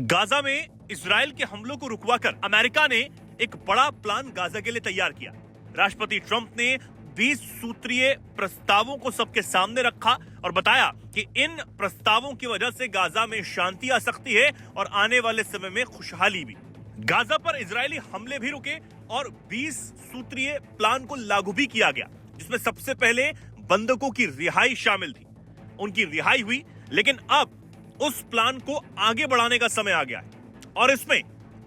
Gaza में Israel के हमलों को रुकवाकर अमेरिका ने एक बड़ा प्लान गाजा के लिए तैयार किया। राष्ट्रपति ट्रंप ने 20 सूत्रीय प्रस्तावों को सबके सामने रखा और बताया कि इन प्रस्तावों की वजह से गाजा में शांति आ सकती है और आने वाले समय में खुशहाली भी। गाजा पर इजरायली हमले भी रुके और 20 सूत्रीय प्लान को लागू भी किया गया, जिसमें सबसे पहले बंधकों की रिहाई शामिल थी। उनकी रिहाई हुई, लेकिन अब उस प्लान को आगे बढ़ाने का समय आ गया है और इसमें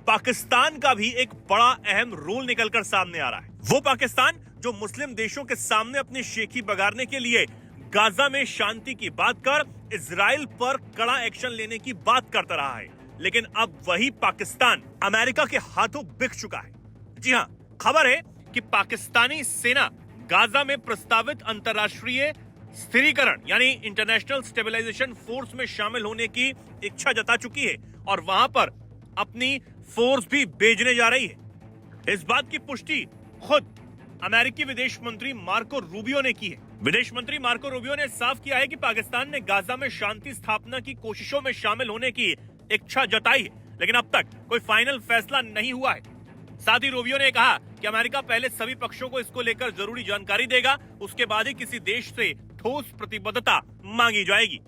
पाकिस्तान का भी एक बड़ा अहम रोल निकलकर सामने आ रहा है। वो पाकिस्तान जो मुस्लिम देशों के सामने अपनी शेखी बगाड़ने के लिए गाजा में शांति की बात कर इजराइल पर कड़ा एक्शन लेने की बात करता रहा है, लेकिन अब वही पाकिस्तान अमेरिका के हाथों बिक चुका है। जी हां, खबर है कि पाकिस्तानी सेना गाजा में प्रस्तावित अंतर्राष्ट्रीय स्थिरीकरण यानी इंटरनेशनल स्टेबलाइजेशन फोर्स में शामिल होने की इच्छा जता चुकी है और वहां पर अपनी फोर्स भी भेजने जा रही है। इस बात की पुष्टि खुद अमेरिकी विदेश मंत्री मार्को रूबियो ने की है। विदेश मंत्री मार्को रूबियो ने साफ किया है कि पाकिस्तान ने गाजा में शांति स्थापना की कोशिशों में शामिल होने की इच्छा जताई है, लेकिन अब तक कोई फाइनल फैसला नहीं हुआ है। साथ ही रूबियो ने कहा कि अमेरिका पहले सभी पक्षों को इसको लेकर जरूरी जानकारी देगा, उसके बाद ही किसी देश से ठोस प्रतिबद्धता मांगी जाएगी।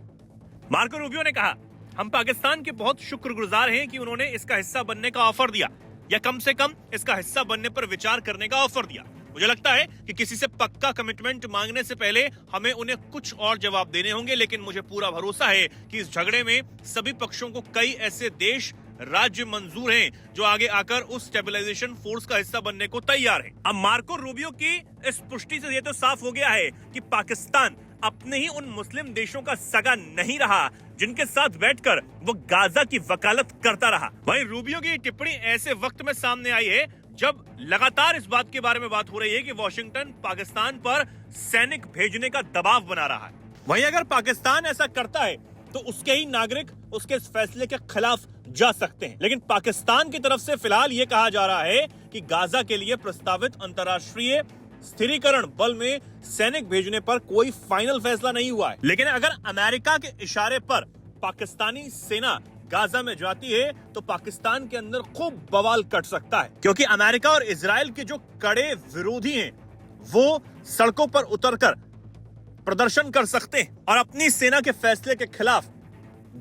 मार्को रूबियो ने कहा, हम पाकिस्तान के बहुत शुक्रगुजार हैं कि उन्होंने इसका हिस्सा बनने का ऑफर दिया या कम से कम इसका हिस्सा बनने पर विचार करने का ऑफर दिया। मुझे लगता है कि किसी से पक्का कमिटमेंट मांगने से पहले हमें उन्हें कुछ और जवाब देने होंगे, लेकिन मुझे पूरा भरोसा है कि इस झगड़े में सभी पक्षों को कई ऐसे देश राज्य मंजूर हैं जो आगे आकर उस स्टेबलाइजेशन फोर्स का हिस्सा बनने को तैयार हैं। अब मार्को रूबियो की इस पुष्टि से यह तो साफ हो गया है कि पाकिस्तान अपने ही उन मुस्लिम देशों का सगा नहीं रहा जिनके साथ बैठकर वो गाजा की वकालत करता रहा। वहीं रूबियो की टिप्पणी ऐसे वक्त में सामने आई है जब लगातार इस बात के बारे में बात हो रही है कि वॉशिंगटन पाकिस्तान पर सैनिक भेजने का दबाव बना रहा है। वहीं अगर पाकिस्तान ऐसा करता है तो उसके ही नागरिक उसके इस फैसले के खिलाफ जा सकते हैं, लेकिन पाकिस्तान की तरफ से फिलहाल ये कहा जा रहा है कि गाजा के लिए प्रस्तावित अंतर्राष्ट्रीय स्थिरीकरण बल में सैनिक भेजने पर कोई फाइनल फैसला नहीं हुआ है। लेकिन अगर अमेरिका के इशारे पर पाकिस्तानी सेना गाजा में जाती है तो पाकिस्तान के अंदर खूब बवाल कट सकता है, क्योंकि अमेरिका और इजराइल के जो कड़े विरोधी हैं वो सड़कों पर उतरकर प्रदर्शन कर सकते हैं और अपनी सेना के फैसले के खिलाफ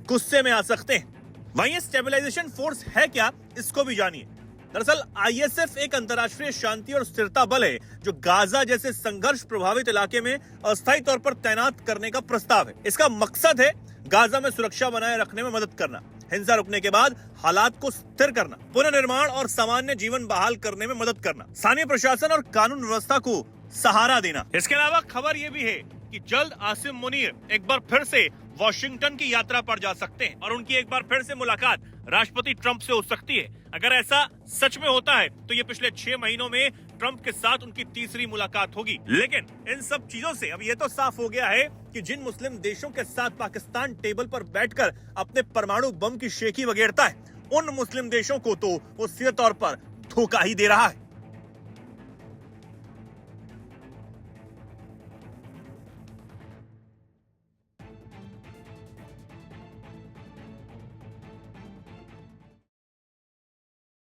गुस्से में आ सकते हैं। वहीं स्टेबलाइजेशन फोर्स है क्या, इसको भी जानिए। दरअसल आईएसएफ एक अंतर्राष्ट्रीय शांति और स्थिरता बल है जो गाजा जैसे संघर्ष प्रभावित इलाके में अस्थायी तौर पर तैनात करने का प्रस्ताव है। इसका मकसद है गाजा में सुरक्षा बनाए रखने में मदद करना, हिंसा रुकने के बाद हालात को स्थिर करना, पुनर्निर्माण और सामान्य जीवन बहाल करने में मदद करना, स्थानीय प्रशासन और कानून व्यवस्था को सहारा देना। इसके अलावा खबर यह भी है कि जल्द आसिम मुनीर एक बार फिर से वॉशिंगटन की यात्रा पर जा सकते हैं और उनकी एक बार फिर से मुलाकात राष्ट्रपति ट्रंप से हो सकती है। अगर ऐसा सच में होता है तो ये पिछले 6 महीनों में ट्रंप के साथ उनकी तीसरी मुलाकात होगी। लेकिन इन सब चीजों से अब ये तो साफ हो गया है कि जिन मुस्लिम देशों के साथ पाकिस्तान टेबल पर बैठकर अपने परमाणु बम की शेखी बगेरता है, उन मुस्लिम देशों को तो वो सीधे तौर पर धोखा ही दे रहा है।